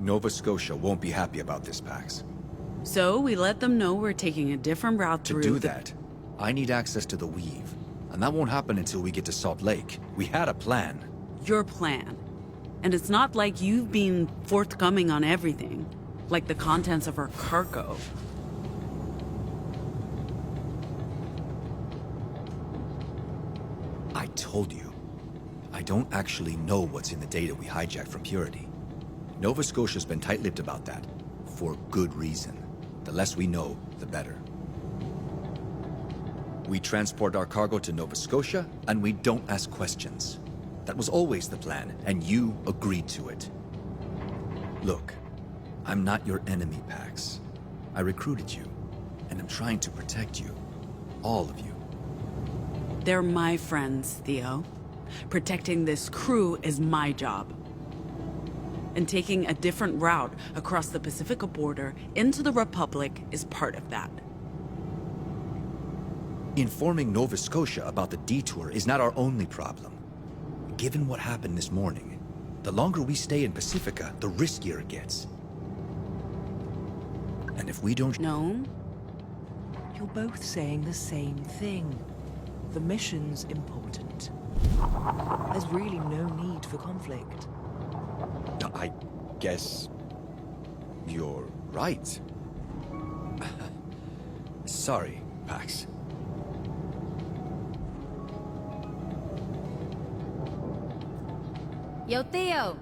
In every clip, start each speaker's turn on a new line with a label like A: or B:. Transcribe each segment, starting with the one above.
A: Nova Scotia won't be happy about this, Pax.
B: So we let them know we're taking a different route
A: To
B: through
A: do that, I need access to the Weave. And that won't happen until we get to Salt Lake. We had a plan.
B: Your plan. And it's not like you've been forthcoming on everything, like the contents of our cargo.
A: I told you. I don't actually know what's in the data we hijacked from Purity. Nova Scotia's been tight-lipped about that. For good reason. The less we know, the better. We transport our cargo to Nova Scotia, and we don't ask questions. That was always the plan, and you agreed to it. Look, I'm not your enemy, Pax. I recruited you, and I'm trying to protect you. All of you.
B: They're my friends, Theo. Protecting this crew is my job. And taking a different route across the Pacific border into the Republic is part of that.
A: Informing Nova Scotia about the detour is not our only problem. Given what happened this morning, the longer we stay in Pacifica, the riskier it gets. And if we don't...
B: No?
C: You're both saying the same thing. The mission's important. There's really no need for conflict.
A: I guess... you're right. Sorry, Pax.
D: Yo, Theo!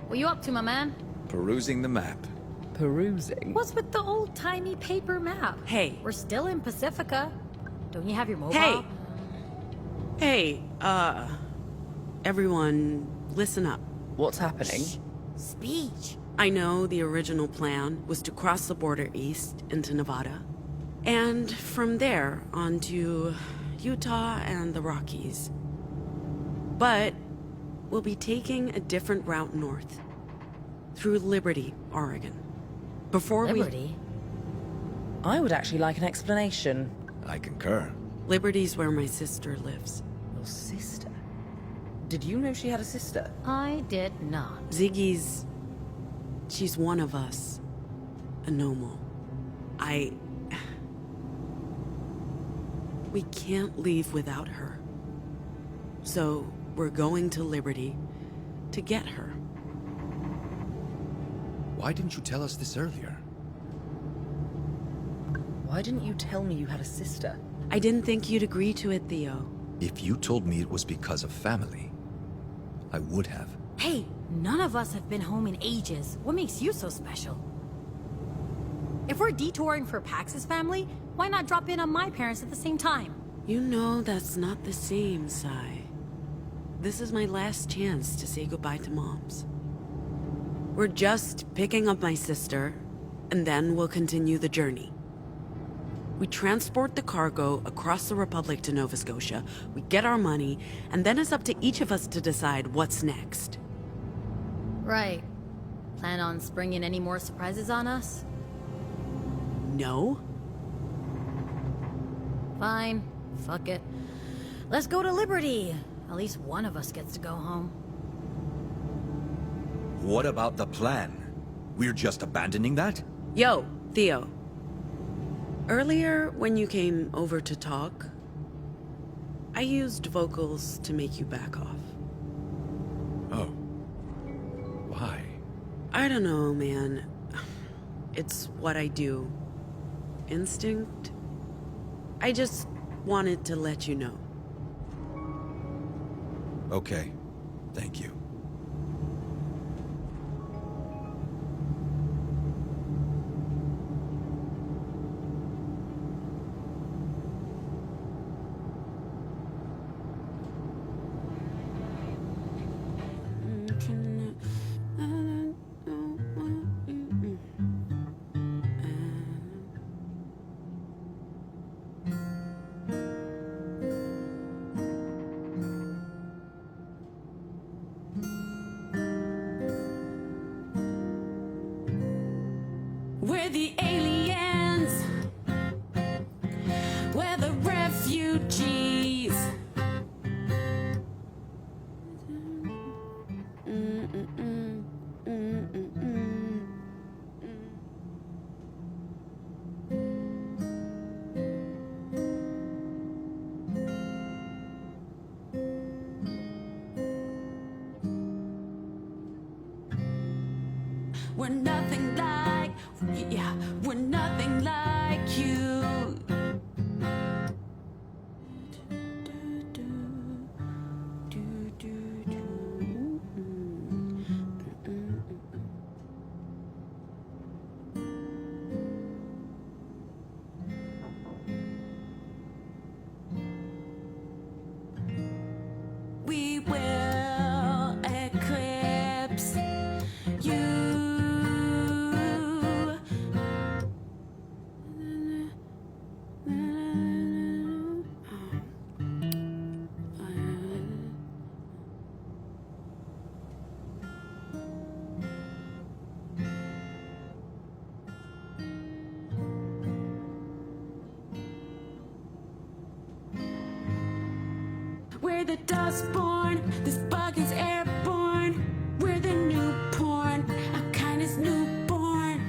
D: What you up to, my man?
A: Perusing the map.
C: Perusing?
D: What's with the old-timey paper map?
B: Hey.
D: We're still in Pacifica. Don't you have your mobile?
B: Hey! Hey, everyone, listen up.
C: What's happening?
D: Speech.
B: I know the original plan was to cross the border east into Nevada, and from there on to Utah and the Rockies. But we'll be taking a different route north, through Liberty, Oregon. Before
D: Liberty?
C: I would actually like an explanation.
A: I concur.
B: Liberty's where my sister lives.
C: Your sister? Did you know she had a sister?
D: I did not.
B: Ziggy's... she's one of us. A normal. We can't leave without her. So, we're going to Liberty to get her.
A: Why didn't you tell us this earlier?
C: Why didn't you tell me you had a sister?
B: I didn't think you'd agree to it, Theo.
A: If you told me it was because of family, I would have.
D: Hey, none of us have been home in ages. What makes you so special? If we're detouring for Pax's family, why not drop in on my parents at the same time?
B: You know that's not the same, Sai. This is my last chance to say goodbye to Moms. We're just picking up my sister, and then we'll continue the journey. We transport the cargo across the Republic to Nova Scotia, we get our money, and then it's up to each of us to decide what's next.
D: Right. Plan on springing any more surprises on us?
B: No?
D: Fine. Fuck it. Let's go to Liberty. At least one of us gets to go home.
A: What about the plan? We're just abandoning that?
B: Yo, Theo. Earlier, when you came over to talk, I used vocals to make you back off.
A: Oh. Why?
B: I don't know, man. It's what I do. Instinct? I just wanted to let you know.
A: Okay. Thank you.
B: We're the aliens. We're the refugees. we're nothing like, yeah, we're nothing like you. We will eclipse you. We're the dustborn, this bug is airborne. We're the new porn, our kind is newborn.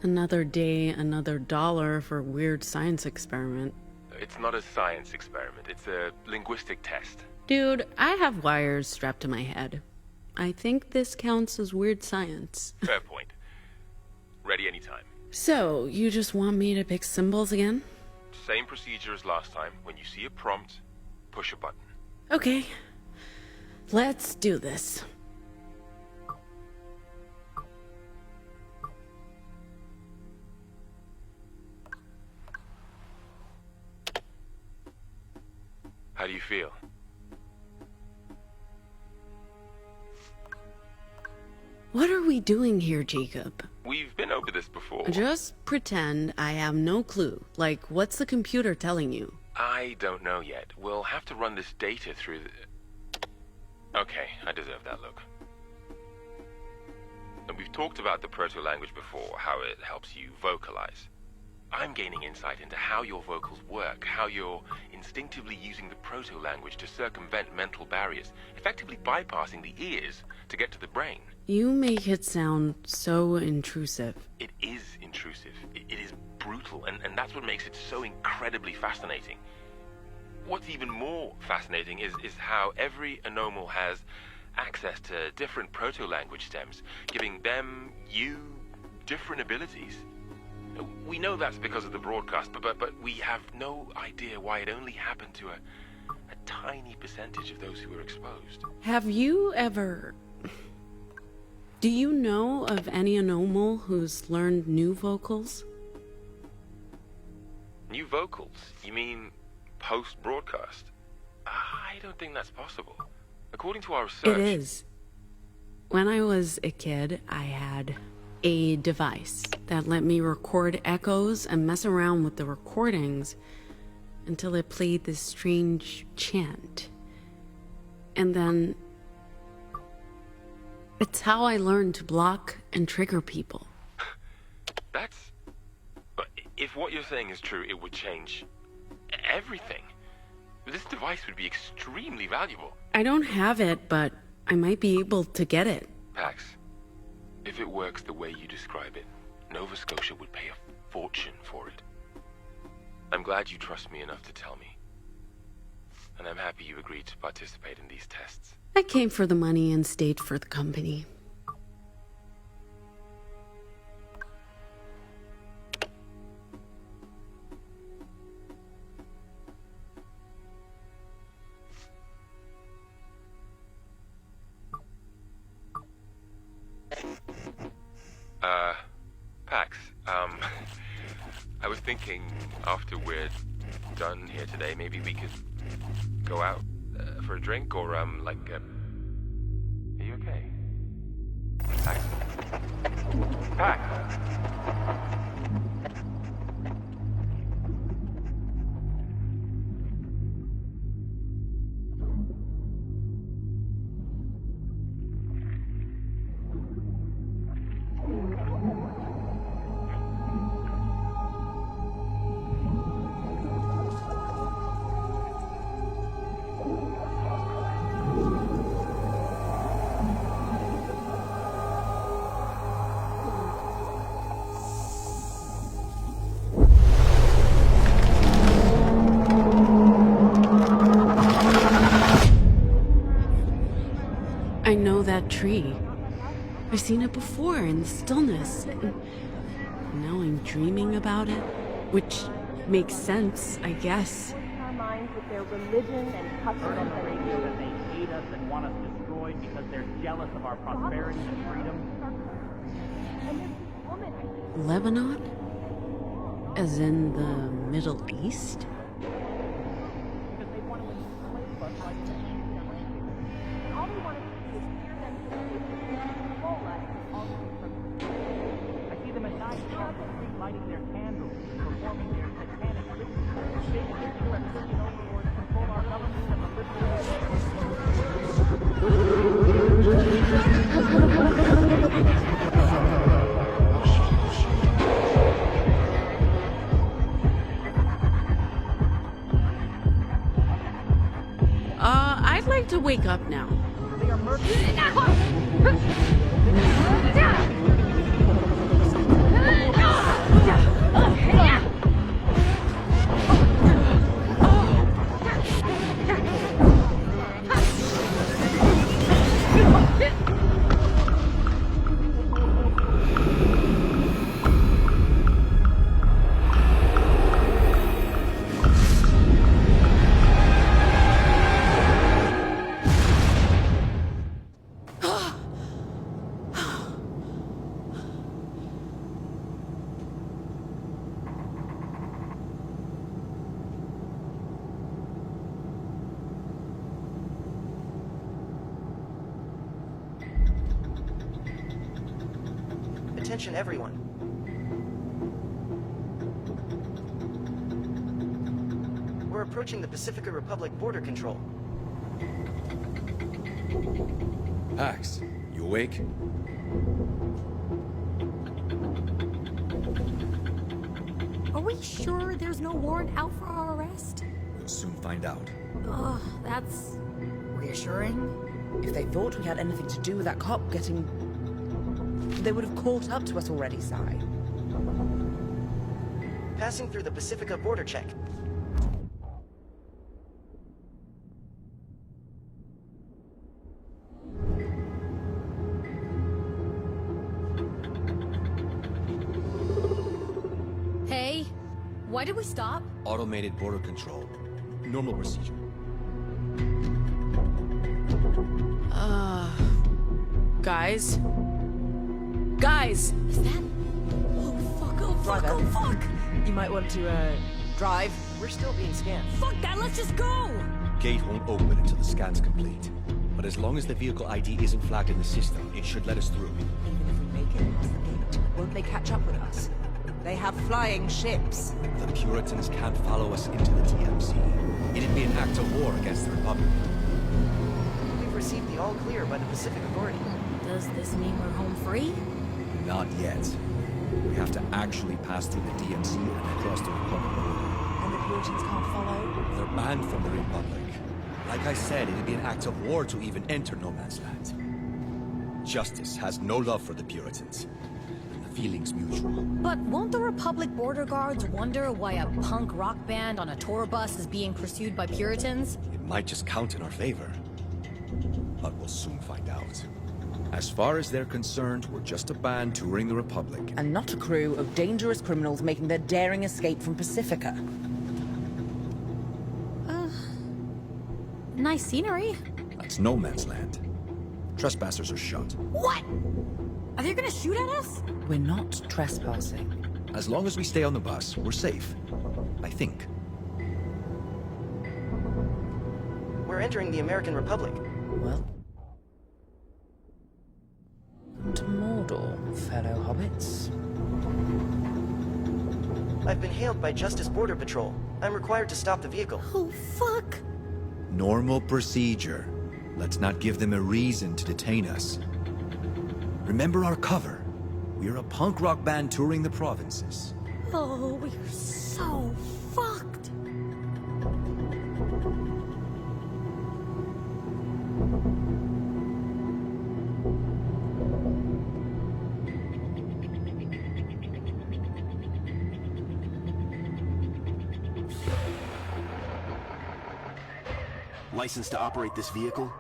B: Another day, another dollar for weird science experiment.
E: It's not a science experiment, it's a linguistic test.
B: Dude, I have wires strapped to my head. I think this counts as weird science.
E: Fair point. Ready anytime.
B: So, you just want me to pick symbols again?
E: Same procedure as last time. When you see a prompt, push a button.
B: Okay. Let's do this.
E: How do you feel?
B: What are we doing here, Jacob?
E: We've been over this before.
B: Just pretend I have no clue. Like, what's the computer telling you?
E: I don't know yet. We'll have to run this data through the... Okay, I deserve that look. And we've talked about the proto-language before, how it helps you vocalize. I'm gaining insight into how your vocals work, how you're instinctively using the proto-language to circumvent mental barriers, effectively bypassing the ears to get to the brain.
B: You make it sound so intrusive.
E: It is intrusive. It is brutal, and that's what makes it so incredibly fascinating. What's even more fascinating is how every anomal has access to different proto-language stems, giving them, you, different abilities. We know that's because of the broadcast, but we have no idea why it only happened to a tiny percentage of those who were exposed.
B: Have you ever... Do you know of any anomal who's learned new vocals?
E: New vocals? You mean post-broadcast? I don't think that's possible. According to our research...
B: It is. When I was a kid, I had a device that let me record echoes and mess around with the recordings until it played this strange chant. And then... It's how I learned to block and trigger people.
E: That's... But if what you're saying is true, it would change everything. This device would be extremely valuable.
B: I don't have it, but I might be able to get it.
E: Pax, if it works the way you describe it, Nova Scotia would pay a fortune for it. I'm glad you trust me enough to tell me. And I'm happy you agreed to participate in these tests.
B: I came for the money and stayed for the company.
E: Pax, I was thinking after we're done here today, maybe we could go out for a drink or, are you okay? Pax? Pax?
B: I know that tree. I've seen it before in the stillness. And now I'm dreaming about it, which makes sense, I guess.
F: Our minds with their religion and customs on the radio that they hate us and want us destroyed because they're jealous of our prosperity and freedom. And there's this woman.
B: Lebanon? As in the Middle East?
F: Because they want to enslave us like they do their language. And all we want to do is hear them control us all the way from I see them at night across the street lighting their candles, performing their satanic rituals. They think you are Christian overlords control our government and the
B: I'd like to wake up now.
F: They are murderers.
G: Attention everyone. We're approaching the Pacifica Republic border control.
A: Pax, you awake?
D: Are we sure there's no warrant out for our arrest?
A: We'll soon find out.
D: Ugh, that's reassuring.
C: If they thought we had anything to do with that cop getting... They would have caught up to us already, Sai.
G: Passing through the Pacifica border check.
D: Hey, why did we stop?
A: Automated border control. Normal procedure.
B: Guys? Guys!
D: Is that... Oh, fuck, oh, fuck,
C: Driver.
D: oh, fuck!
C: You might want to, drive.
G: We're still being scanned.
D: Fuck that, let's just go!
A: Gate won't open until the scan's complete. But as long as the vehicle ID isn't flagged in the system, it should let us through.
C: Even if we make it past the gate, won't they catch up with us? They have flying ships.
A: The Puritans can't follow us into the DMZ. It'd be an act of war against the Republic.
G: We've received the all clear by the Pacific Authority.
D: Does this mean we're home free?
A: Not yet. We have to actually pass through the DMZ and across the Republic border.
C: And the Puritans can't follow?
A: They're banned from the Republic. Like I said, it'd be an act of war to even enter no man's land. Justice has no love for the Puritans. And the feeling's mutual.
D: But won't the Republic border guards wonder why a punk rock band on a tour bus is being pursued by Puritans?
A: It might just count in our favor. But we'll soon find out. As far as they're concerned, we're just a band touring the Republic.
C: And not a crew of dangerous criminals making their daring escape from Pacifica.
D: Nice scenery.
A: That's no man's land. Trespassers are shot.
D: What? Are they gonna shoot at us?
C: We're not trespassing.
A: As long as we stay on the bus, we're safe. I think.
G: We're entering the American Republic.
C: Well... Welcome to Mordor, fellow hobbits.
G: I've been hailed by Justice Border Patrol. I'm required to stop the vehicle.
D: Oh, fuck.
A: Normal procedure. Let's not give them a reason to detain us. Remember our cover. We're a punk rock band touring the provinces.
D: Oh, we're so fucked.
H: License to operate this vehicle?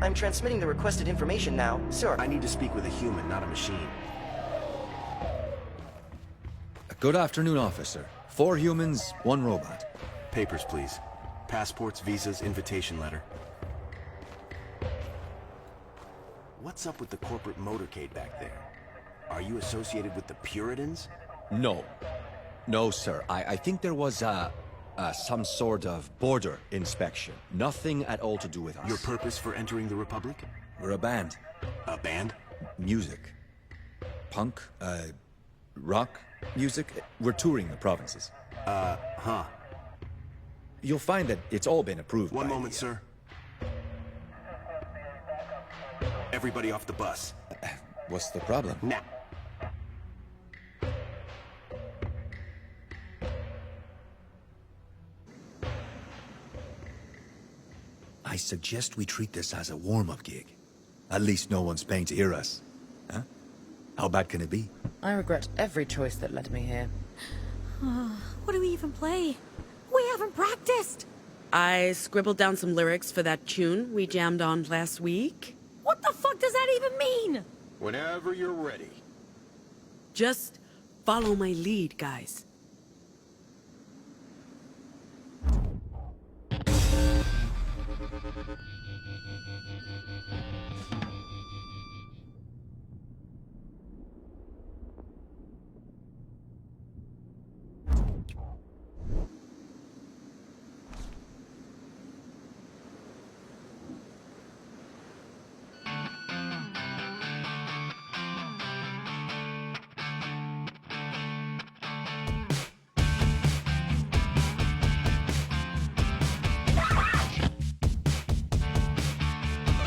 G: I'm transmitting the requested information now, sir.
H: I need to speak with a human, not a machine.
A: Good afternoon, officer. 4 humans, 1 robot.
H: Papers, please. Passports, visas, invitation letter. What's up with the corporate motorcade back there? Are you associated with the Puritans?
A: No. No, sir. I think there was some sort of border inspection. Nothing at all to do with us.
H: Your purpose for entering the Republic?
A: We're a band.
H: A band?
A: Music. Punk, rock music. We're touring the provinces.
H: Huh.
A: You'll find that it's all been approved.
H: One
A: by
H: moment,
A: the,
H: sir. Everybody off the bus.
A: What's the problem?
H: Now.
A: I suggest we treat this as a warm-up gig. At least no one's paying to hear us. Huh? How bad can it be?
I: I regret every choice that led me here.
D: What do we even play? We haven't practiced!
B: I scribbled down some lyrics for that tune we jammed on last week.
D: What the fuck does that even mean?
H: Whenever you're ready.
B: Just follow my lead, guys.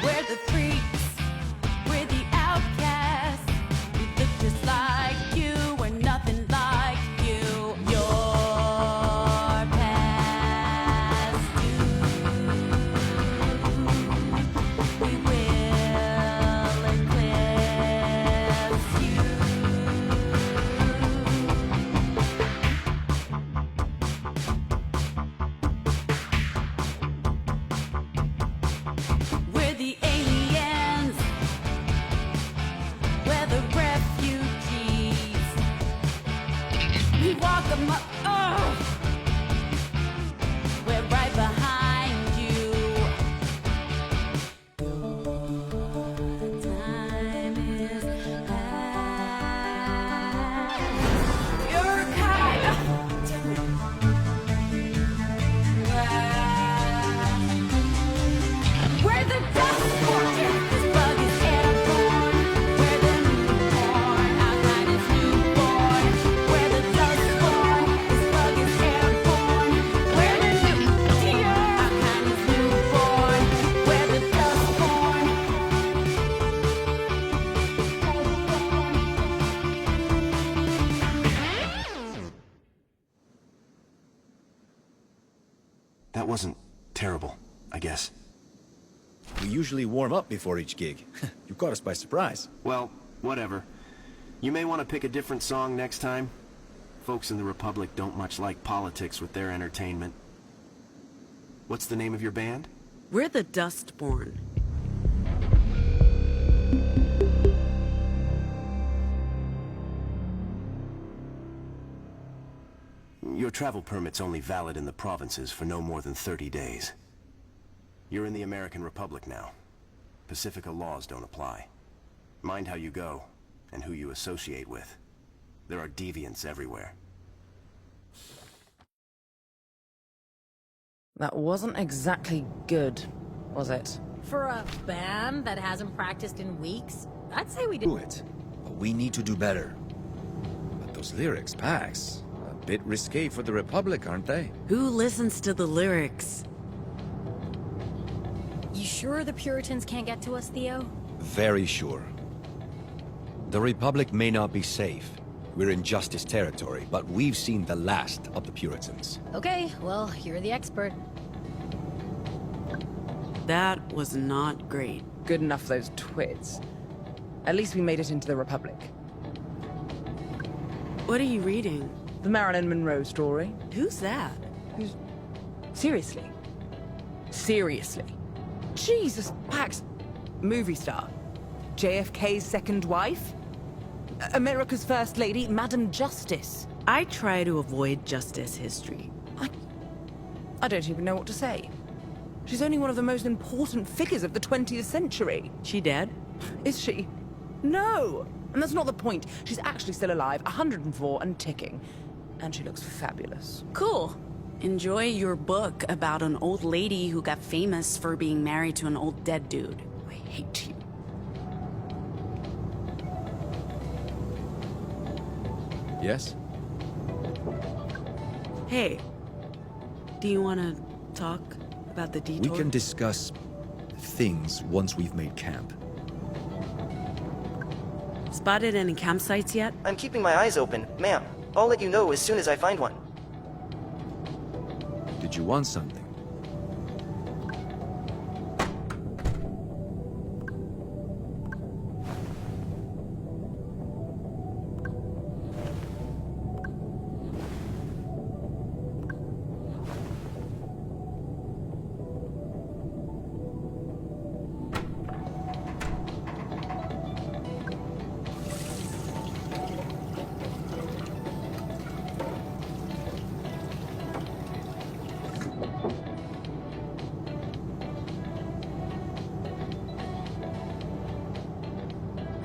B: We're the freaks, we're the outcasts. We look just like you, we're nothing like you. Your past due. We will eclipse you. We're the aliens. We're the refugees. We walk among. Oh! We're right behind you. The time is past. You're kind of. We're the dustborn. This bug is airborne. We're the newborn. Our kind is newborn. We're the dustborn. This bug is airborne. We're the deer. Our kind is newborn. We're the dustborn.
H: That wasn't terrible, I guess.
A: We usually warm up before each gig. You caught us by surprise.
H: Well, whatever. You may want to pick a different song next time. Folks in the Republic don't much like politics with their entertainment. What's the name of your band?
B: We're the dustborn.
H: Your travel permit's only valid in the provinces for no more than 30 days. You're in the American Republic now. Pacifica laws don't apply. Mind how you go, and who you associate with. There are deviants everywhere.
I: That wasn't exactly good, was it?
D: For a band that hasn't practiced in weeks, I'd say we did.
A: Do it. But we need to do better. But those lyrics, Pax, a bit risque for the Republic, aren't they?
B: Who listens to the lyrics?
D: You sure the Puritans can't get to us, Theo?
A: Very sure. The Republic may not be safe. We're in Justice territory, but we've seen the last of the Puritans.
D: Okay, well, you're the expert.
B: That was not great.
I: Good enough for those twits. At least we made it into the Republic.
B: What are you reading?
I: The Marilyn Monroe story.
B: Who's that?
I: Seriously? Seriously? Jesus, Pax,
C: movie star, JFK's second wife, America's First Lady, Madam Justice.
B: I try to avoid justice history.
C: I don't even know what to say. She's only one of the most important figures of the 20th century.
B: She dead?
C: Is she? No! And that's not the point. She's actually still alive, 104 and ticking. And she looks fabulous.
B: Cool. Enjoy your book about an old lady who got famous for being married to an old dead dude.
C: I hate you.
A: Yes?
B: Hey, do you want to talk about the detour?
A: We can discuss things once we've made camp.
B: Spotted any campsites yet?
G: I'm keeping my eyes open, ma'am. I'll let you know as soon as I find one.
A: Did you want something?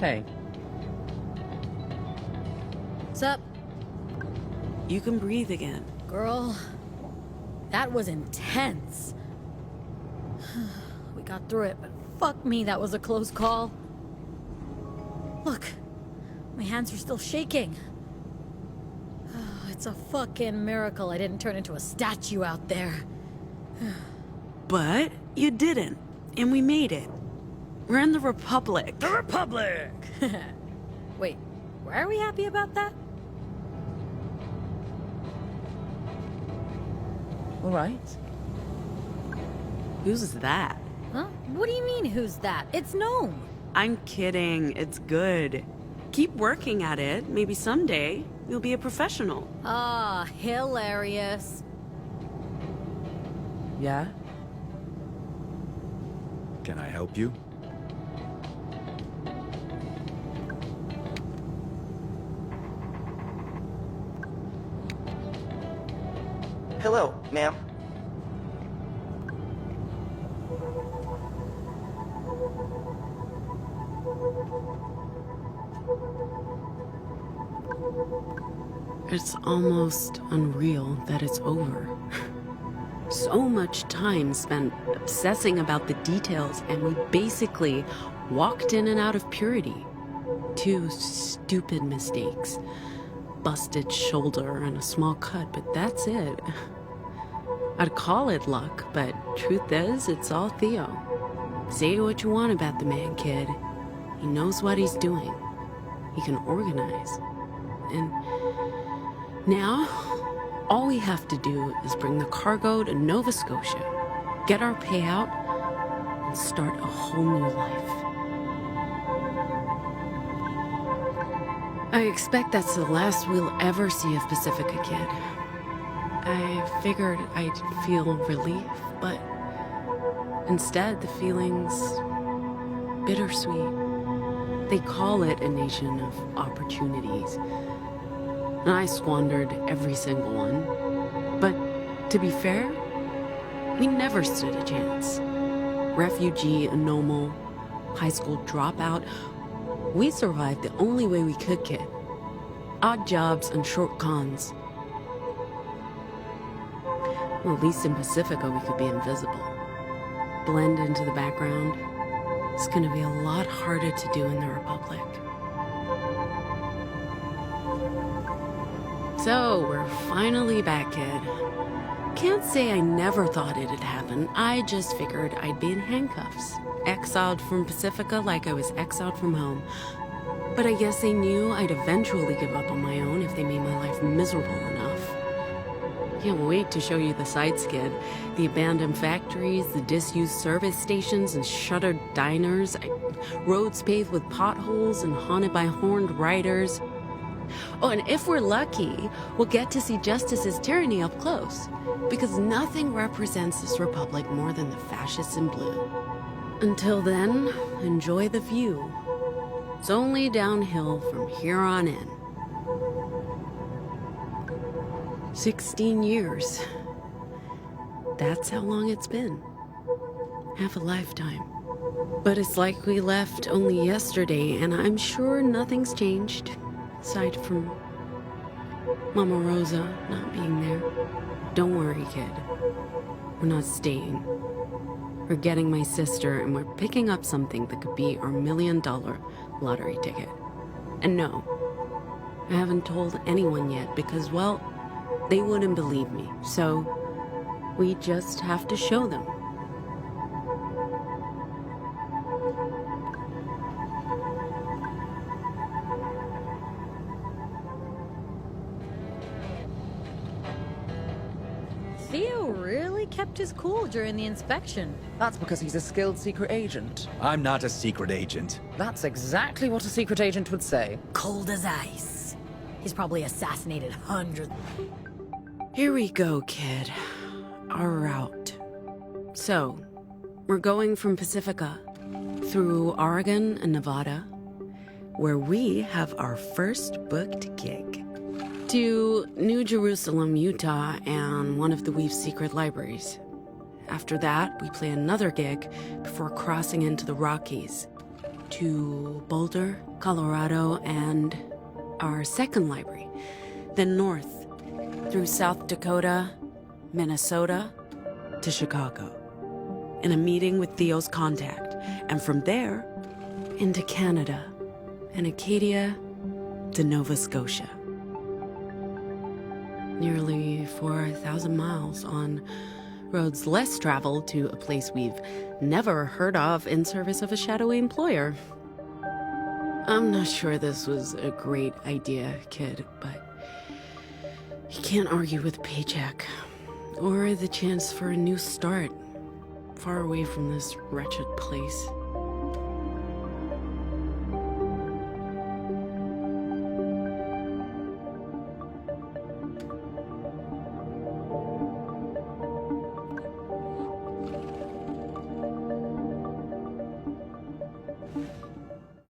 I: Hey,
D: What's up,
B: You can breathe again.
D: girl? That was intense. We got through it, but fuck me, that was a close call. Look, my hands are still shaking. It's a fucking miracle I didn't turn into a statue out there.
B: But you didn't, and we made it. We're in the Republic.
D: The Republic! Wait, why are we happy about that?
I: all right.
B: Who's that?
D: Huh? What do you mean, who's that? It's Gnome.
B: I'm kidding. It's good. Keep working at it. Maybe someday you'll be a professional.
D: Ah, hilarious.
I: Yeah?
A: Can I help you?
G: Hello, ma'am.
B: It's almost unreal that it's over. So much time spent obsessing about the details, and we basically walked in and out of purity. 2 stupid mistakes. Busted shoulder and a small cut, but that's it. I'd call it luck, but truth is, it's all Theo. Say what you want about the man, kid. He knows what he's doing. He can organize. And now, all we have to do is bring the cargo to Nova Scotia, get our payout, and start a whole new life. I expect that's the last we'll ever see of Pacifica, kid. I figured I'd feel relief, but instead the feeling's bittersweet. They call it a nation of opportunities, and I squandered every single one. But to be fair, we never stood a chance. Refugee, anomal, high school dropout, we survived the only way we could, kid. Odd jobs and short cons. Well, at least in Pacifica we could be invisible. Blend into the background. It's gonna be a lot harder to do in the Republic. So, we're finally back, kid. Can't say I never thought it'd happen. I just figured I'd be in handcuffs. Exiled from Pacifica like I was exiled from home. But I guess they knew I'd eventually give up on my own if they made my life miserable enough. Can't wait to show you the sights, kid. The abandoned factories, the disused service stations and shuttered diners, roads paved with potholes and haunted by horned riders. Oh, and if we're lucky, we'll get to see Justice's tyranny up close. Because nothing represents this republic more than the fascists in blue. Until then, enjoy the view. It's only downhill from here on in. 16 years. That's how long it's been. Half a lifetime. But it's like we left only yesterday, and I'm sure nothing's changed, aside from Mama Rosa not being there. Don't worry, kid. We're not staying. We're getting my sister, and we're picking up something that could be our $1 million lottery ticket. And no, I haven't told anyone yet because, well, they wouldn't believe me. So we just have to show them.
D: Theo really kept his cool during the inspection.
I: That's because he's a skilled secret agent.
A: I'm not a secret agent.
I: That's exactly what a secret agent would say.
D: Cold as ice. He's probably assassinated hundreds.
B: Here we go, kid. Our route. So, we're going from Pacifica through Oregon and Nevada, where we have our first booked gig, to New Jerusalem, Utah, and one of the Weave's secret libraries. After that, we play another gig before crossing into the Rockies, to Boulder, Colorado, and our second library, then north, through South Dakota, Minnesota, to Chicago, in a meeting with Theo's contact, and from there, into Canada, and Acadia, to Nova Scotia. Nearly 4,000 miles on roads less traveled to a place we've never heard of in service of a shadowy employer. I'm not sure this was a great idea, kid, but you can't argue with a paycheck or the chance for a new start, far away from this wretched place.